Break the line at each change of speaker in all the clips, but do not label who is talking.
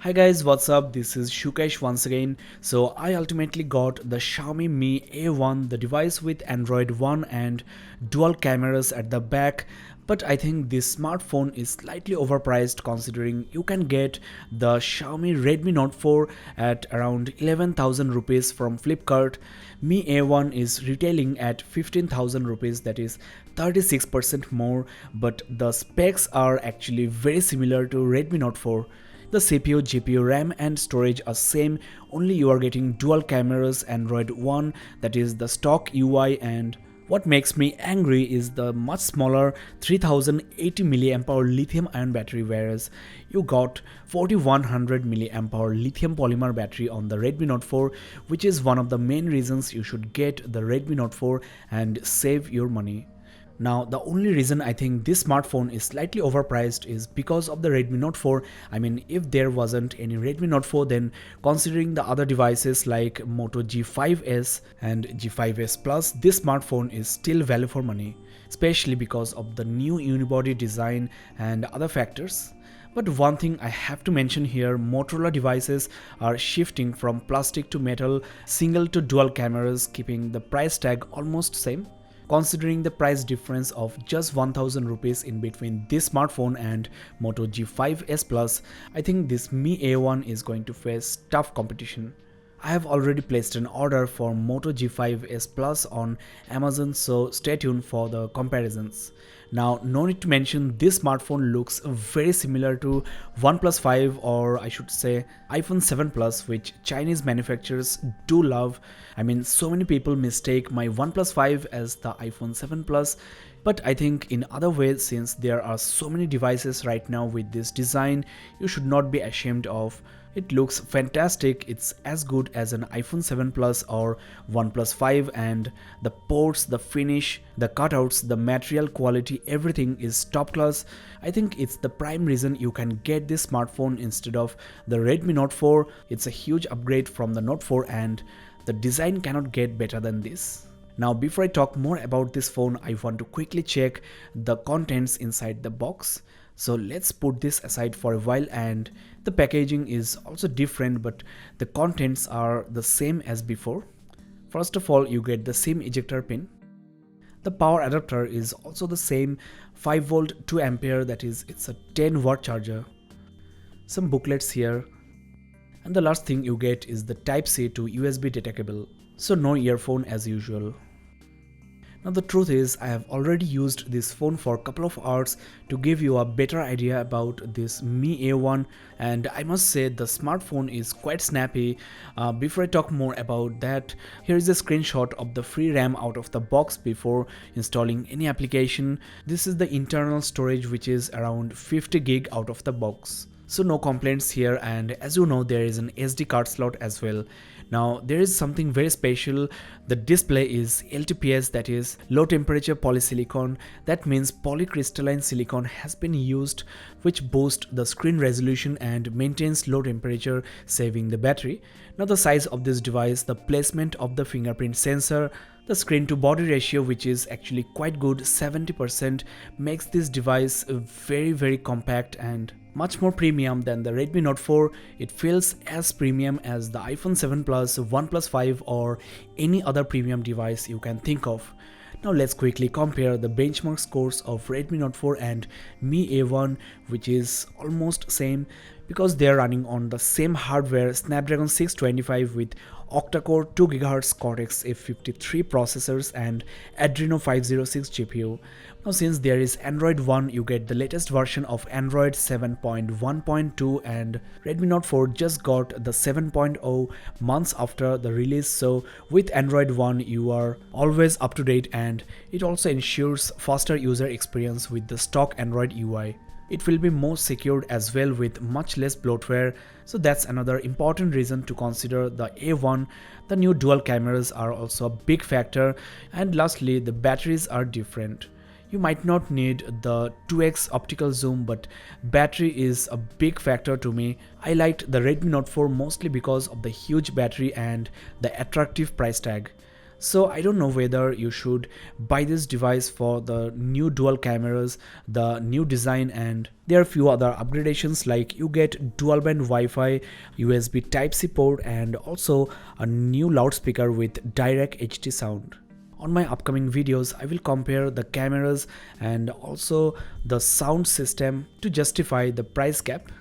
Hi guys, what's up? This is Sukesh once again. So I ultimately got the Xiaomi Mi A1, the device with Android One and dual cameras at the back. But I think this smartphone is slightly overpriced considering you can get the Xiaomi Redmi Note 4 at around 11,000 rupees from Flipkart. Mi A1 is retailing at 15,000 rupees, that is 36% more, but the specs are actually very similar to Redmi Note 4. The CPU, GPU, RAM and storage are same, only you are getting dual cameras, Android One, that is the stock UI, and what makes me angry is the much smaller 3080 mAh lithium ion battery, whereas you got 4100 mAh lithium polymer battery on the Redmi Note 4, which is one of the main reasons you should get the Redmi Note 4 and save your money. Now, the only reason I think this smartphone is slightly overpriced is because of the Redmi Note 4. I mean, if there wasn't any Redmi Note 4, then considering the other devices like Moto G5s and G5s Plus, this smartphone is still value for money, especially because of the new unibody design and other factors. But one thing I have to mention here, Motorola devices are shifting from plastic to metal, single to dual cameras, keeping the price tag almost same. Considering the price difference of just 1000 rupees in between this smartphone and Moto G5s Plus, I think this Mi A1 is going to face tough competition. I have already placed an order for Moto G5s Plus on Amazon, so stay tuned for the comparisons. Now, no need to mention, this smartphone looks very similar to OnePlus 5, or I should say iPhone 7 Plus, which Chinese manufacturers do love. I mean, so many people mistake my OnePlus 5 as the iPhone 7 Plus, but I think in other ways, since there are so many devices right now with this design, you should not be ashamed of. It looks fantastic, it's as good as an iPhone 7 Plus or OnePlus 5, and the ports, the finish, the cutouts, the material quality, everything is top class. I think it's the prime reason you can get this smartphone instead of the Redmi Note 4. It's a huge upgrade from the Note 4 and the design cannot get better than this. Now, before I talk more about this phone, I want to quickly check the contents inside the box. So let's put this aside for a while, and the packaging is also different, but the contents are the same as before. First of all, you get the SIM ejector pin. The power adapter is also the same, 5 volt 2 ampere, that is it's a 10 watt charger. Some booklets here. And the last thing you get is the Type C to USB data cable. So no earphone as usual. Now the truth is, I have already used this phone for a couple of hours to give you a better idea about this Mi A1, and I must say the smartphone is quite snappy. Before I talk more about that, here is a screenshot of the free RAM out of the box before installing any application. This is the internal storage, which is around 50 gig out of the box. So no complaints here, and as you know, there is an SD card slot as well. Now there is something very special. The display is LTPS, that is low temperature polysilicon. That means polycrystalline silicon has been used, which boosts the screen resolution and maintains low temperature, saving the battery. Now the size of this device, the placement of the fingerprint sensor, the screen to body ratio, which is actually quite good, 70%, makes this device very compact and much more premium than the Redmi Note 4. It feels as premium as the iPhone 7 Plus, OnePlus 5 or any other premium device you can think of. Now let's quickly compare the benchmark scores of Redmi Note 4 and Mi A1, which is almost same because they are running on the same hardware, Snapdragon 625 with octa-core 2 GHz Cortex A53 processors and Adreno 506 GPU. Now since there is Android One, you get the latest version of Android 7.1.2, and Redmi Note 4 just got the 7.0 months after the release. So with Android One, you are always up to date, and it also ensures faster user experience with the stock Android UI. It will be more secured as well with much less bloatware, so that's another important reason to consider the A1. The new dual cameras are also a big factor, and lastly, the batteries are different. You might not need the 2x optical zoom, but battery is a big factor to me. I liked the Redmi Note 4 mostly because of the huge battery and the attractive price tag. So I don't know whether you should buy this device for the new dual cameras, the new design, and there are few other upgradations like you get dual band Wi-Fi, USB Type-C port, and also a new loudspeaker with direct HD sound. On my upcoming videos, I will compare the cameras and also the sound system to justify the price gap.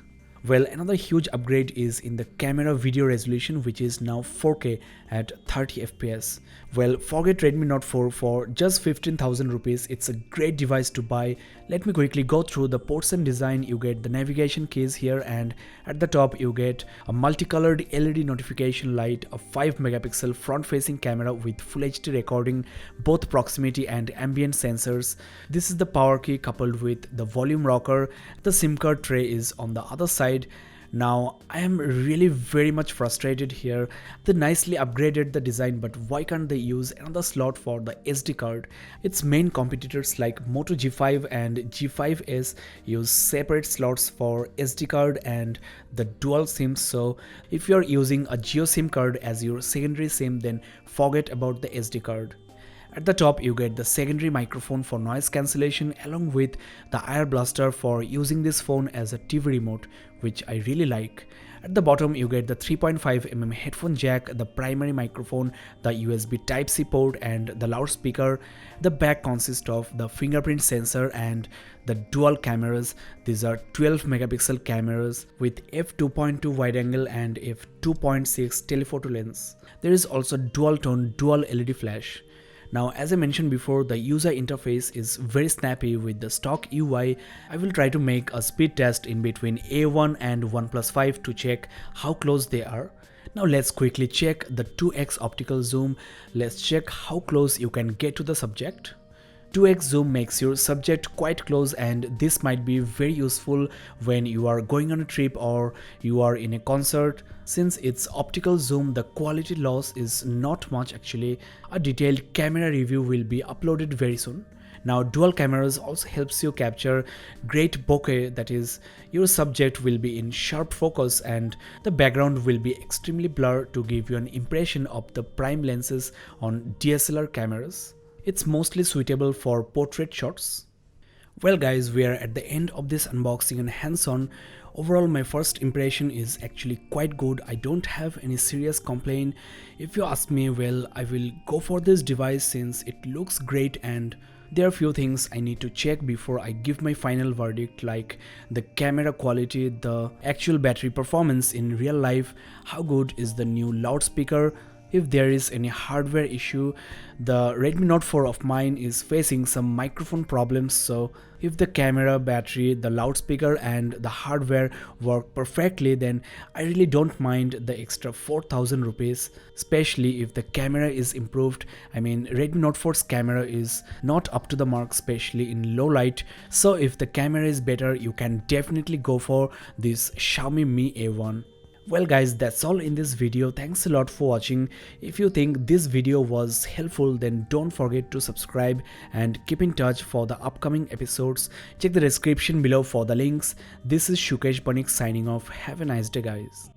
Well, another huge upgrade is in the camera video resolution, which is now 4K at 30 FPS. Well, forget Redmi Note 4 for just 15,000 rupees. It's a great device to buy. Let me quickly go through the ports and design. You get the navigation keys here, and at the top you get a multicolored LED notification light, a 5 megapixel front facing camera with full HD recording, both proximity and ambient sensors. This is the power key coupled with the volume rocker. The SIM card tray is on the other side. Now I am really very much frustrated here. They nicely upgraded the design, but why can't they use another slot for the SD card? Its main competitors like Moto G5 and G5s use separate slots for SD card and the dual SIMs. So if you're using a Geo SIM card as your secondary SIM, then forget about the SD card. At the top you get the secondary microphone for noise cancellation along with the IR blaster for using this phone as a TV remote, which I really like. At the bottom you get the 3.5mm headphone jack, the primary microphone, the USB Type-C port, and the loudspeaker. The back consists of the fingerprint sensor and the dual cameras. These are 12 megapixel cameras with f2.2 wide angle and f2.6 telephoto lens. There is also dual tone dual LED flash. Now, as I mentioned before, the user interface is very snappy with the stock UI. I will try to make a speed test in between A1 and OnePlus 5 to check how close they are. Now let's quickly check the 2x optical zoom. Let's check how close you can get to the subject. 2x zoom makes your subject quite close, and this might be very useful when you are going on a trip or you are in a concert. Since it's optical zoom, the quality loss is not much actually. A detailed camera review will be uploaded very soon. Now dual cameras also helps you capture great bokeh, that is your subject will be in sharp focus and the background will be extremely blurred to give you an impression of the prime lenses on DSLR cameras. It's mostly suitable for portrait shots. Well guys, we are at the end of this unboxing and hands-on. Overall my first impression is actually quite good. I don't have any serious complaint. If you ask me, well, I will go for this device since it looks great and there are few things I need to check before I give my final verdict, like the camera quality, the actual battery performance in real life, how good is the new loudspeaker, if there is any hardware issue. The Redmi Note 4 of mine is facing some microphone problems, so if the camera, battery, the loudspeaker and the hardware work perfectly, then I really don't mind the extra 4,000 rupees, especially if the camera is improved. I mean, Redmi Note 4's camera is not up to the mark, especially in low light, so if the camera is better, you can definitely go for this Xiaomi Mi A1. Well guys, that's all in this video. Thanks a lot for watching. If you think this video was helpful, then don't forget to subscribe and keep in touch for the upcoming episodes. Check the description below for the links. This is Sukesh signing off. Have a nice day guys.